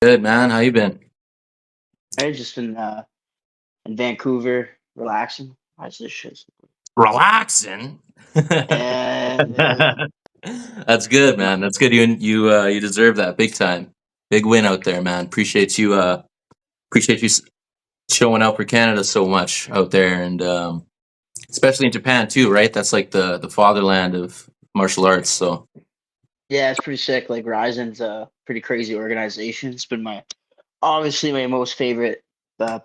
Good, man. How you been? I just been in Vancouver relaxing. Watch this shit. Relaxing. And That's good, man. That's good. You deserve that big time. Big win out there, man. Appreciate you showing out for Canada so much out there, and especially in Japan too, right? That's like the fatherland of martial arts. So yeah, it's pretty sick. Like Rizin's a pretty crazy organization. It's been my obviously my most favorite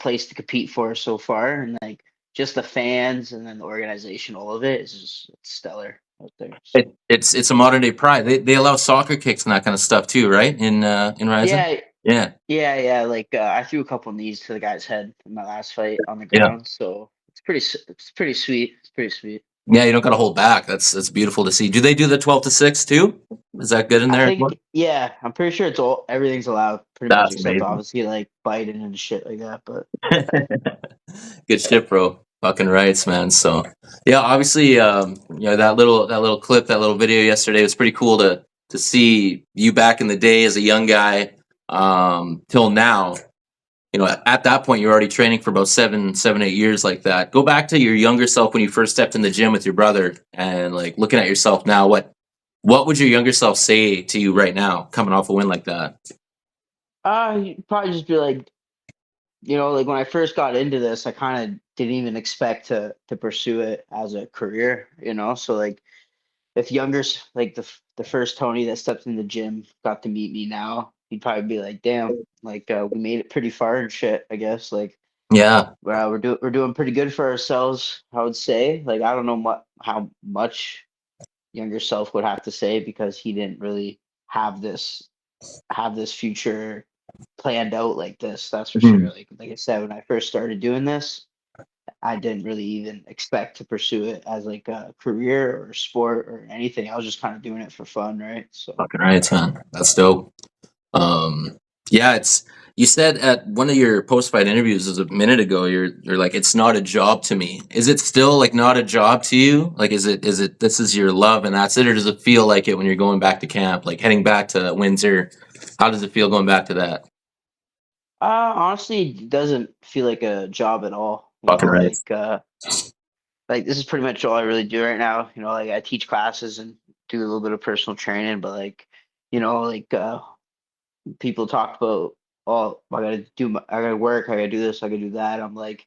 place to compete for so far, and like just the fans and then the organization, all of it is just it's stellar out there. So it's a modern day pride. They allow soccer kicks and that kind of stuff too, right? In Ryzen. yeah, Yeah, yeah. Like I threw a couple knees to the guy's head in my last fight on the yeah. ground, so it's pretty sweet. It's pretty sweet. Yeah, you don't got to hold back. That's beautiful to see. Do they do the 12-6 too? Is that good in I there as well? think, yeah, I'm pretty sure it's all everything's allowed, pretty much, That's except amazing. obviously like biting and shit like that. But Good shit, bro. Fucking rights, man. So yeah, obviously, that little clip, that little video yesterday was pretty cool to see you back in the day as a young guy, till now. At that point, you're already training for about 8 years like that. Go back to your younger self when you first stepped in the gym with your brother, and like looking at yourself now. What would your younger self say to you right now, coming off a win like that? you'd probably just be like, like when I first got into this, I kind of didn't even expect to pursue it as a career, So like, if like the first Tony that stepped in the gym got to meet me now, he'd probably be like, "Damn, like we made it pretty far and shit." I guess like, Yeah. well, we're doing pretty good for ourselves. I would say, like, I don't know how much younger self would have to say because he didn't really have this future planned out like this. That's for sure. Mhm. Like I said, when I first started doing this, I didn't really even expect to pursue it as like a career or sport or anything. I was just kind of doing it for fun, right? So Fucking rights, man. That's dope. Yeah, it's you said at one of your post fight interviews was a minute ago, you're like, it's not a job to me. Is it still like not a job to you? Like is it this is your love and that's it, or does it feel like it when you're going back to camp, like heading back to Windsor? How does it feel going back to that? honestly, it doesn't feel like a job at all. Fucking right. Like this is pretty much all I really do right now. Like I teach classes and do a little bit of personal training, but like, like people talk about, oh, I gotta work, I gotta do this, I gotta do that. I'm like,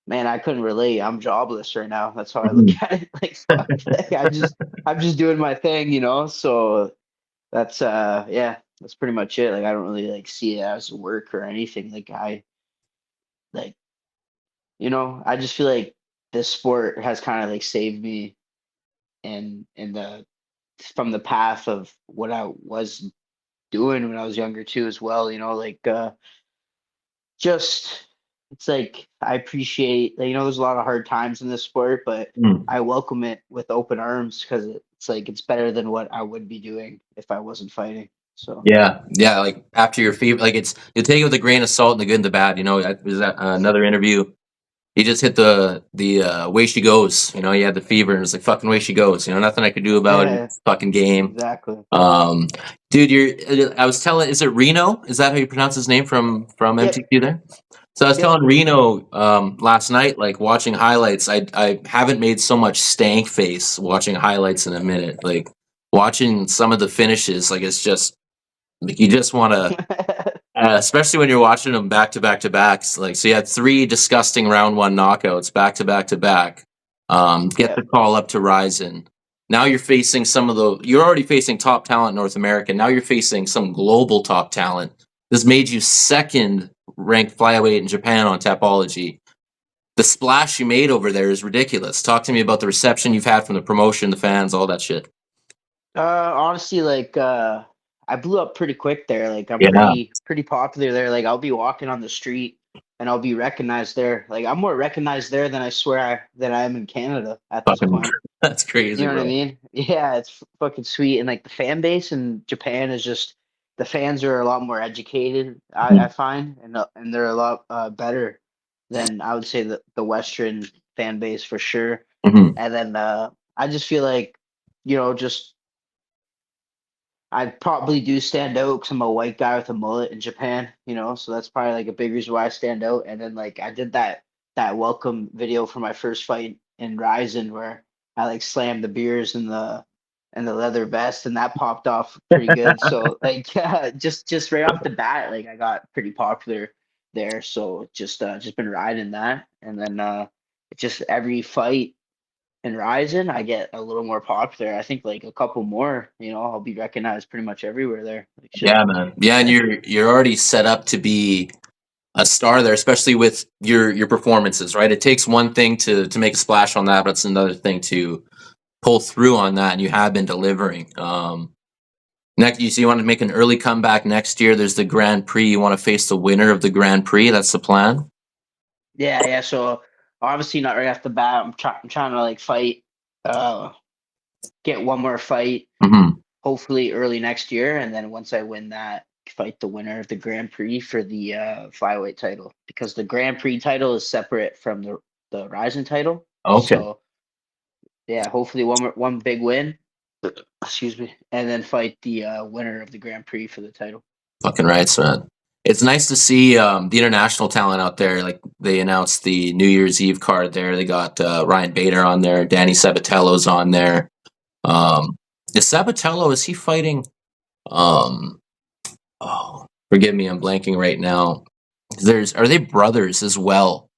man, I couldn't relate. I'm jobless right now. That's how I look Mhm. at it. Like, fuck, like, I'm just doing my thing. So yeah, that's pretty much it. Like, I don't really like see it as work or anything. Like, I just feel like this sport has kind of like saved me in the from the path of what I was doing when I was younger too, as well. Like just it's like I appreciate like, there's a lot of hard times in this sport, but Mm. I welcome it with open arms because it's like it's better than what I would be doing if I wasn't fighting. So Yeah, yeah. Like after your fever, like it's you take it with a grain of salt, and the good and the bad. Was that another interview? He just hit the way she goes. He had the fever, and it's like fucking way she goes. Nothing I could do about it. yeah, It's fucking game. exactly. Um, dude, I was telling. Is it Reno? Is that how you pronounce his name from Yep, MTQ there? So I was yep. telling Reno last night, like watching highlights. I haven't made so much stank face watching highlights in a minute. Like watching some of the finishes, like it's just like you just want to, especially when you're watching them back to back to backs. Like, so you had three disgusting round one knockouts back to back to back. Get Yeah, the call up to Rizin. Now you're facing you're already facing top talent in North America. Now you're facing some global top talent. This made you second ranked flyweight in Japan on Tapology. The splash you made over there is ridiculous. Talk to me about the reception you've had from the promotion, the fans, all that shit. honestly, like I blew up pretty quick there. Like I'm Yeah, pretty popular there. Like I'll be walking on the street and I'll be recognized there. Like I'm more recognized there than than I am in Canada at this fucking, point. that's You crazy, know what I bro. mean? Yeah, it's fucking sweet. And like the fan base in Japan is just the fans are a lot more educated, I find, and they're a lot better than I would say the Western fan base for sure. Mhm. And then I just feel like, just I probably do stand out because I'm a white guy with a mullet in Japan, so that's probably like a big reason why I stand out. And then like I did that welcome video for my first fight in Rizin where I like slammed the beers and the leather vest and that popped off pretty good. So like just right off the bat, like I got pretty popular there. So just been riding that. And then just every fight and Ryzen, I get a little more popular. I think like a couple more, I'll be recognized pretty much everywhere there. Like shit. Yeah, man. Yeah, and you're already set up to be a star there, especially with your performances, right? It takes one thing to make a splash on that, but it's another thing to pull through on that, and you have been delivering. Next, you want to make an early comeback next year. There's the Grand Prix. You want to face the winner of the Grand Prix. That's the plan. Yeah. So obviously not right off the bat. I'm trying to like fight, uh, get one more fight, Hmm. hopefully early next year, and then once I win that, fight the winner of the Grand Prix for the flyweight title because the Grand Prix title is separate from the Ryzen title. Okay. So yeah, hopefully one big win. Excuse me, and then fight the winner of the Grand Prix for the title. Fucking rights, man. It's nice to see the international talent out there. Like they announced the New Year's Eve card there. They got Ryan Bader on there. Danny Sabatello's on there. Is Sabatello, is he fighting? Um, oh, forgive me, I'm blanking right now. Are they brothers as well?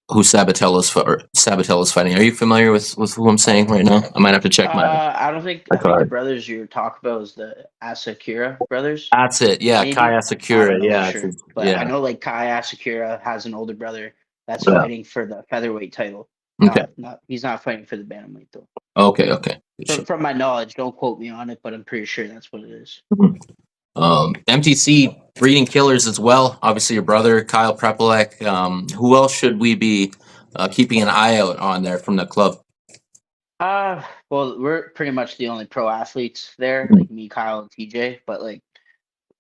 Who Sabatello's fighting? Are you familiar with who I'm saying right now? I might have to check I don't think. my I think the card. brothers you're talking about is the Asakura brothers, That's it. Yeah, Kai maybe. I Asakura. don't know for Yeah, sure, but I yeah. know like Kai Asakura has an older brother that's Yeah. fighting for the featherweight title. Okay. Not he's not fighting for the bantamweight though. Okay. Okay. Good shit. From my knowledge, don't quote me on it, but I'm pretty sure that's what it is. Mhm. MTC breeding killers as well. Obviously, your brother Kyle Prepelek. Who else should we be keeping an eye out on there from the club? Well, we're pretty much the only pro athletes there, Mhm. like me, Kyle, and TJ. But like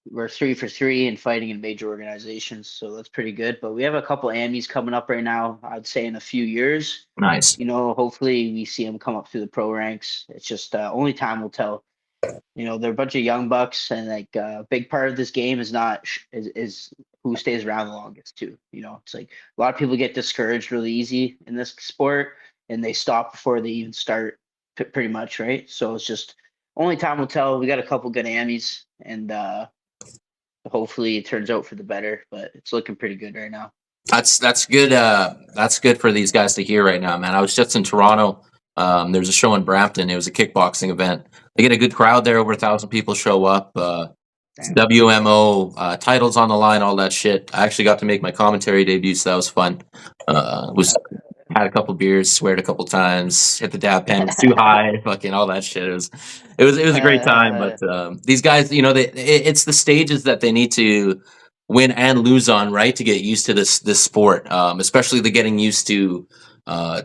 we're 3 for 3 and fighting in major organizations, so that's pretty good. But we have a couple Amis coming up right now. I'd say in a few years, Nice. hopefully we see them come up through the pro ranks. It's just only time will tell. They're a bunch of young bucks, and like a big part of this game is not is who stays around the longest too. It's like a lot of people get discouraged really easy in this sport, and they stop before they even start, pretty much, right? So it's just only time will tell. We got a couple good Amis, and hopefully it turns out for the better, but it's looking pretty good right now. That's good. That's good for these guys to hear right now, man. I was just in Toronto. There was a show in Brampton. It was a kickboxing event. They get a good crowd there. Over 1,000 people show up. Damn. WMO titles on the line, all that shit. I actually got to make my commentary debut, so that was fun. Was Had a couple beers, sweared a couple times, hit the dab pen, was too high, fucking all that shit. It was a great time. But these guys, it's the stages that they need to win and lose on, right, to get used to this sport. Especially the getting used to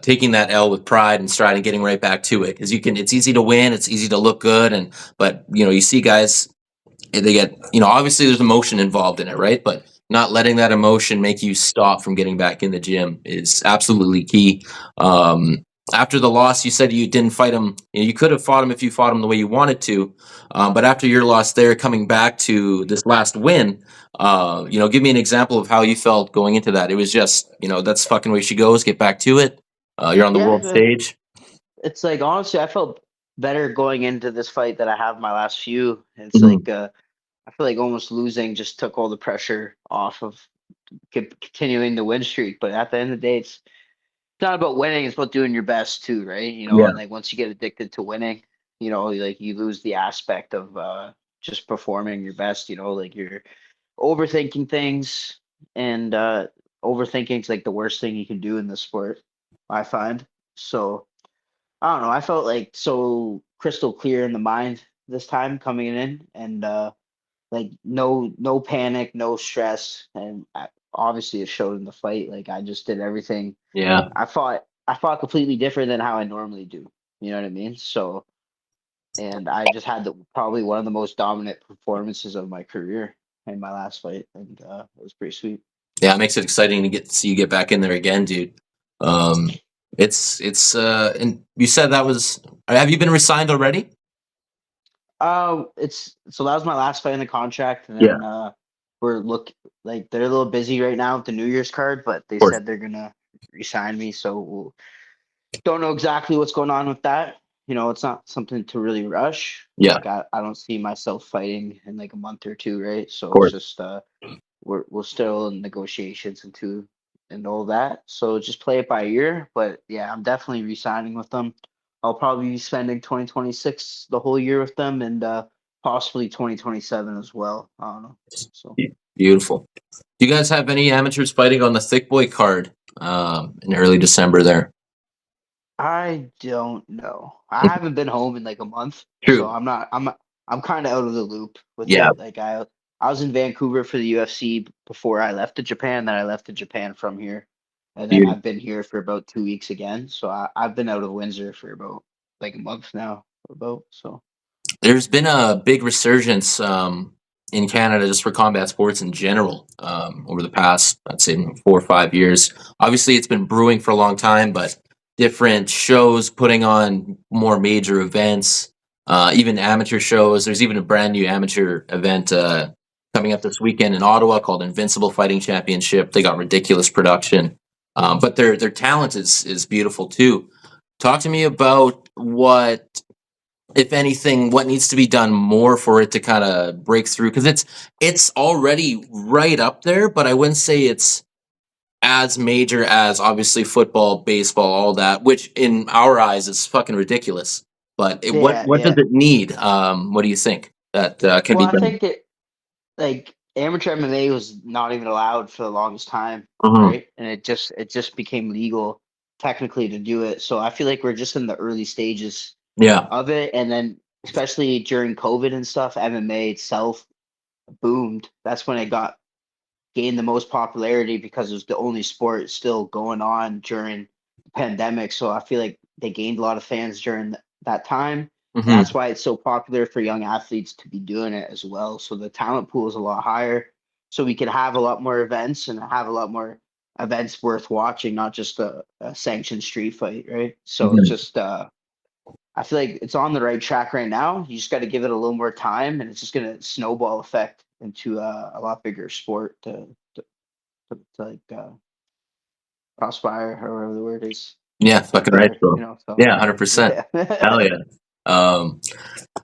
taking that L with pride and stride and getting right back to it, because it's easy to win, it's easy to look good, but you see guys, they get, obviously there's emotion involved in it, right? But not letting that emotion make you stop from getting back in the gym is absolutely key. After the loss, you said you didn't fight him. You could have fought him if you fought him the way you wanted to. But after your loss there, coming back to this last win, give me an example of how you felt going into that. It was just, that's fucking way she goes. Get back to it. You're on the Yeah, world stage. it's like honestly, I felt better going into this fight than I have my last few. It's Mhm. like I feel like almost losing just took all the pressure off of continuing the win streak. But at the end of the day, it's not about winning; it's about doing your best too, right? Yeah. And like once you get addicted to winning, like you lose the aspect of just performing your best. Like you're overthinking things, and overthinking is like the worst thing you can do in this sport, I find. So I don't know. I felt like so crystal clear in the mind this time coming in, and like no panic, no stress, and obviously it showed in the fight. Like I just did everything. Yeah. I fought completely different than how I normally do. You know what I mean? So, and I just had probably one of the most dominant performances of my career in my last fight, and it was pretty sweet. Yeah, it makes it exciting to see you get back in there again, dude. Um, and you said that was. Have you been resigned already? It's so that was my last fight in the contract, and Yeah, then we're like they're a little busy right now with the New Year's card, but they of course. said they're gonna resign me, so don't know exactly what's going on with that. It's not something to really rush. Yeah, of Like I don't see myself fighting in like a month or two, right? So it's course. just we're still in negotiations and all that. So just play it by ear. But yeah, I'm definitely re-signing with them. I'll probably be spending 2026 the whole year with them and possibly 2027 as well. I don't know. So Beautiful. Do you guys have any amateurs fighting on the Thick Boy card in early December there? I don't know. I haven't been home in like a month, so True. I'm kind of out of the loop with Yeah, it. Like I was in Vancouver for the UFC before I left to Japan. Then I left to Japan from here, and then beautiful. I've been here for about 2 weeks again. So I've been out of Windsor for about like a month now. About so. There's been a big resurgence in Canada just for combat sports in general over the past, I'd say, 4 or 5 years. Obviously, it's been brewing for a long time, but different shows putting on more major events, even amateur shows. There's even a brand new amateur event coming up this weekend in Ottawa called Invincible Fighting Championship. They got ridiculous production, but their talent is beautiful too. Talk to me about what, if anything, what needs to be done more for it to kind of break through? Because it's already right up there, but I wouldn't say it's as major as obviously football, baseball, all that, which in our eyes is fucking ridiculous. But Yeah, what does yeah. it need? What do you think that can Well, be I done? think it like amateur MMA was not even allowed for the longest time, Hmm. right? And it just became legal technically to do it. So I feel like we're just in the early stages Yeah. of it. And then especially during COVID and stuff, MMA itself boomed. That's when it got gained the most popularity because it was the only sport still going on during the pandemic. So I feel like they gained a lot of fans during that time. And Hmm. that's why it's so popular for young athletes to be doing it as well. So the talent pool is a lot higher. So we can have a lot more events and have a lot more events worth watching, not just a sanctioned street fight, right? So it's Hmm. just I feel like it's on the right track right now. You just got to give it a little more time, and it's just going to snowball effect into a lot bigger sport to like prosper, or whatever the word is, Yeah, get fucking right, better. bro. So Yeah, 100%. yeah, Hell yeah. Um,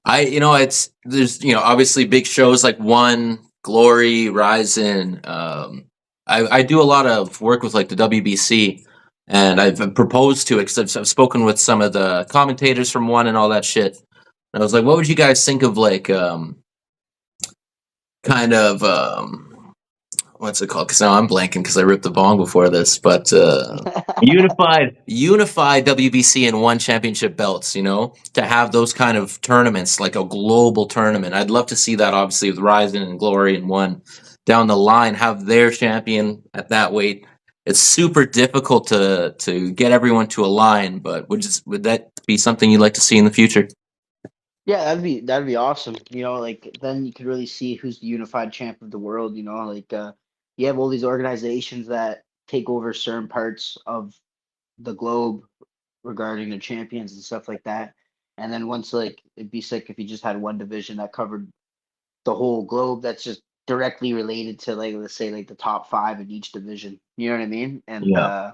it's there's obviously big shows like One, Glory, Rizin. I do a lot of work with like the WBC, and I've proposed to it because I've spoken with some of the commentators from One and all that shit. And I was like, what would you guys think of like kind of what's it called? Because now I'm blanking because I ripped the bong before this, but unified WBC and one championship belts. To have those kind of tournaments, like a global tournament. I'd love to see that. Obviously, with Ryzen and Glory and one down the line, have their champion at that weight. It's super difficult to get everyone to align, but would that be something you'd like to see in the future? yeah, that'd be awesome. Like then you could really see who's the unified champ of the world. Like you have all these organizations that take over certain parts of the globe regarding the champions and stuff like that. And then once like it'd be sick if you just had one division that covered the whole globe that's just directly related to like let's say like the top five in each division. You know what I mean? And Yeah,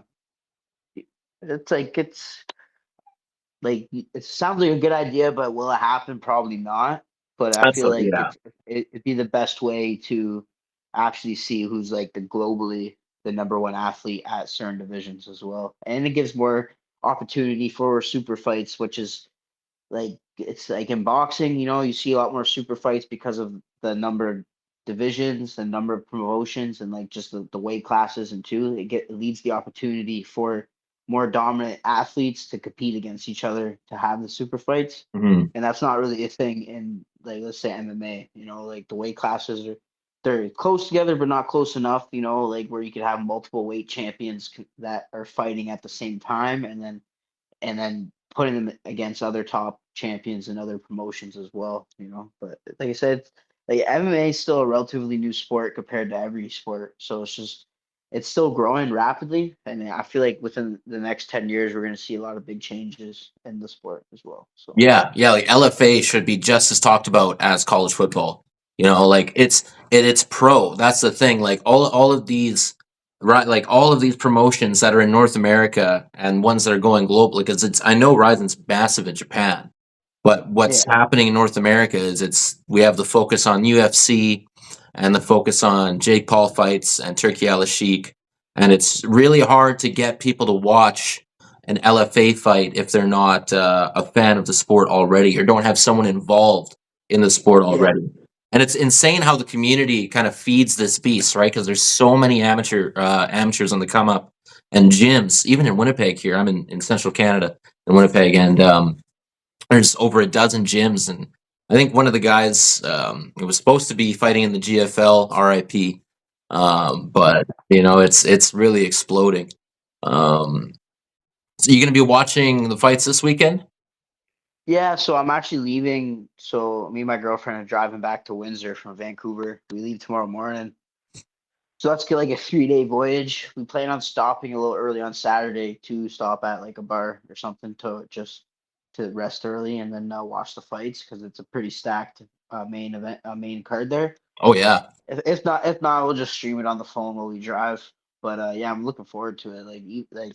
it's like it sounds like a good idea, but will it happen? Probably not. But I feel like yeah. it'd be the best way to actually see who's like the globally the number one athlete at certain divisions as well. And it gives more opportunity for super fights, which is like it's like in boxing, you see a lot more super fights because of the number of divisions, the number of promotions, and like just the weight classes. And two, it leads the opportunity for more dominant athletes to compete against each other to have the super fights. Hmm. And that's not really a thing in like let's say MMA. Like the weight classes are they're close together but not close enough. Like where you could have multiple weight champions that are fighting at the same time, and then putting them against other top champions and other promotions as well. But like I said, like MMA is still a relatively new sport compared to every sport. So it's still growing rapidly, and I feel like within the next 10 years, we're going to see a lot of big changes in the sport as well. So Yeah, like LFA should be just as talked about as college football. Like it's pro. That's the thing. Like all of these, right? Like all of these promotions that are in North America and ones that are going global. Because I know Rizin's massive in Japan, but what's yeah, happening in North America is we have the focus on UFC and the focus on Jake Paul fights and Turkey Al Sheikh, and it's really hard to get people to watch an LFA fight if they're not a fan of the sport already or don't have someone involved in the sport yeah, already. And it's insane how the community kind of feeds this beast, right? Because there's so many amateurs on the come up and gyms, even in Winnipeg here. I'm in Central Canada in Winnipeg, and there's over a dozen gyms. And I think one of the guys it was supposed to be fighting in the GFL, RIP, but it's really exploding. Um, so you going to be watching the fights this weekend? yeah. So I'm actually leaving. So me and my girlfriend are driving back to Windsor from Vancouver. We leave tomorrow morning. So that's like a 3-day voyage. We plan on stopping a little early on Saturday to stop at like a bar or something to rest early and then watch the fights because it's a pretty stacked main event, main card there. Oh yeah, If not, we'll just stream it on the phone while we drive. But yeah, I'm looking forward to it. Like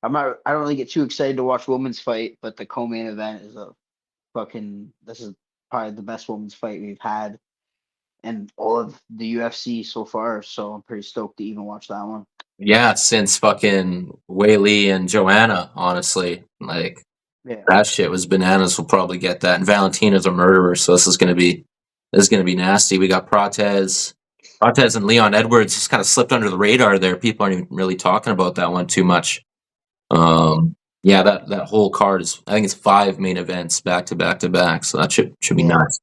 I don't really get too excited to watch women's fight, but the co-main event is a fucking. This is probably the best women's fight we've had and all of the UFC so far. So I'm pretty stoked to even watch that one. yeah. Since fucking Whaley and Joanna, honestly, like Yeah. that shit was bananas. We'll probably get that. And Valentina's a murderer, so this is gonna be nasty. We got Protez and Leon Edwards just kind of slipped under the radar there. People aren't even really talking about that one too much. Yeah, that whole card is, I think it's 5 main events back to back to back, so that should be Yeah. nice.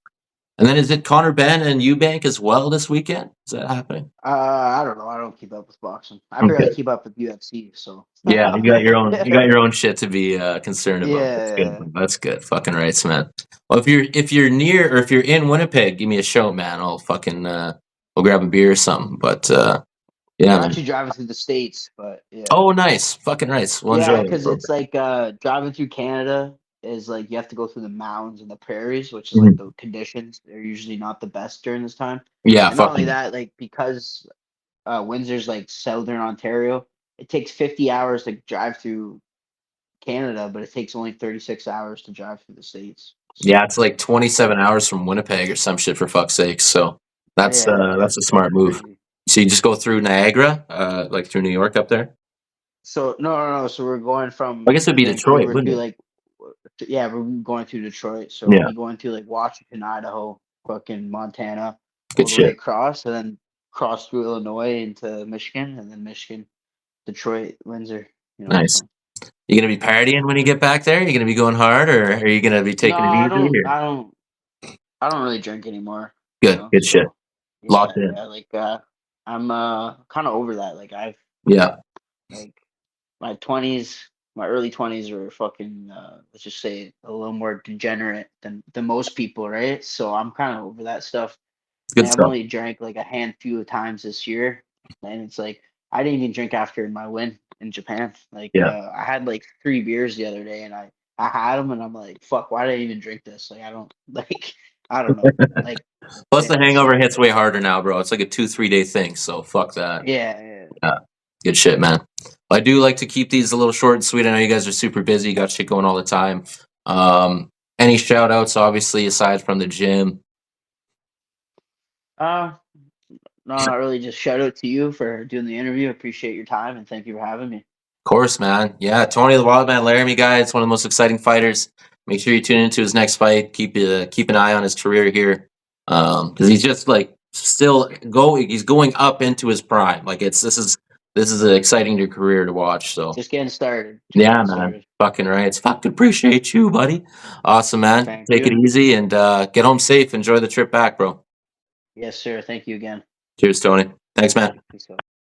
And then is it Connor Ben and Eubank as well this weekend? Is that happening? I don't know. I don't keep up with boxing. I barely Okay. keep up with UFC. So. Yeah, you got your own shit to be concerned about. That's good. Yeah. That's good. Fucking rights, man. Well, if you're near or if you're in Winnipeg, give me a shout, man. I'll fucking we'll grab a beer or something. But yeah, We're man. actually driving through the states, but yeah. Oh, nice. Fucking rights. We'll enjoy Yeah, it, because bro. it's like driving through Canada is like you have to go through the mountains and the prairies, which is like Mhm. the conditions. They're usually not the best during this time. Yeah, And not only fucking that, like because Windsor's like southern Ontario, it takes 50 hours to drive through Canada, but it takes only 36 hours to drive through the States. yeah. So It's like 27 hours from Winnipeg or some shit for fuck's sake. So that's yeah, that's a it's smart move. crazy. So you just go through Niagara, like through New York up there. So no. So we're going I from guess it'd be Detroit, Vancouver to wouldn't it? like, yeah, we're going through Detroit. So we'll Yeah, be going through like Washington, Idaho, fucking Montana, good all the way shit. across, and then cross through Illinois into Michigan, and then Michigan, Detroit, Windsor. Nice. So You gonna be yeah. partying when you get back there? You gonna be going hard, or are you gonna be No, taking it easy? Or I don't really drink anymore. good shit. So Locked yeah, in. yeah. Like I'm kind of over that. Like I've Yeah, like my 20s, my early 20s were fucking let's just say a little more degenerate than most people, right? So I'm kind of over that stuff. good And I've stuff. only drank like a handful of times this year, and it's like I didn't even drink after my win in Japan. Like Yeah. I had like 3 beers the other day, and I had them, and I'm like, fuck, why did I even drink this? Like I don't like I don't know. Like Plus the yeah, hangover so hits way harder now, bro. It's like a 2-3 day thing. So fuck that. yeah. Yeah, good shit, man. Well, I do like to keep these a little short and sweet. I know you guys are super busy. You got shit going all the time. Any shout outs, obviously, aside from the gym? Uh no, not really. Just shout out to you for doing the interview. Appreciate your time and thank you for having me. Of course, man. Yeah, Tony the Wild Man Laramie guy. It's one of the most exciting fighters. Make sure you tune into his next fight. Keep an eye on his career here, because he's just like still going. He's going up into his prime. Like this is an exciting new career to watch. So Just getting started. Just yeah, getting man. started. Fucking right. It's fucking appreciate you, buddy. Awesome, man. Thank Take it you. easy and get home safe. Enjoy the trip back, bro. Yes, sir. Thank you again. Cheers, Tony. Thanks, man. Peace out.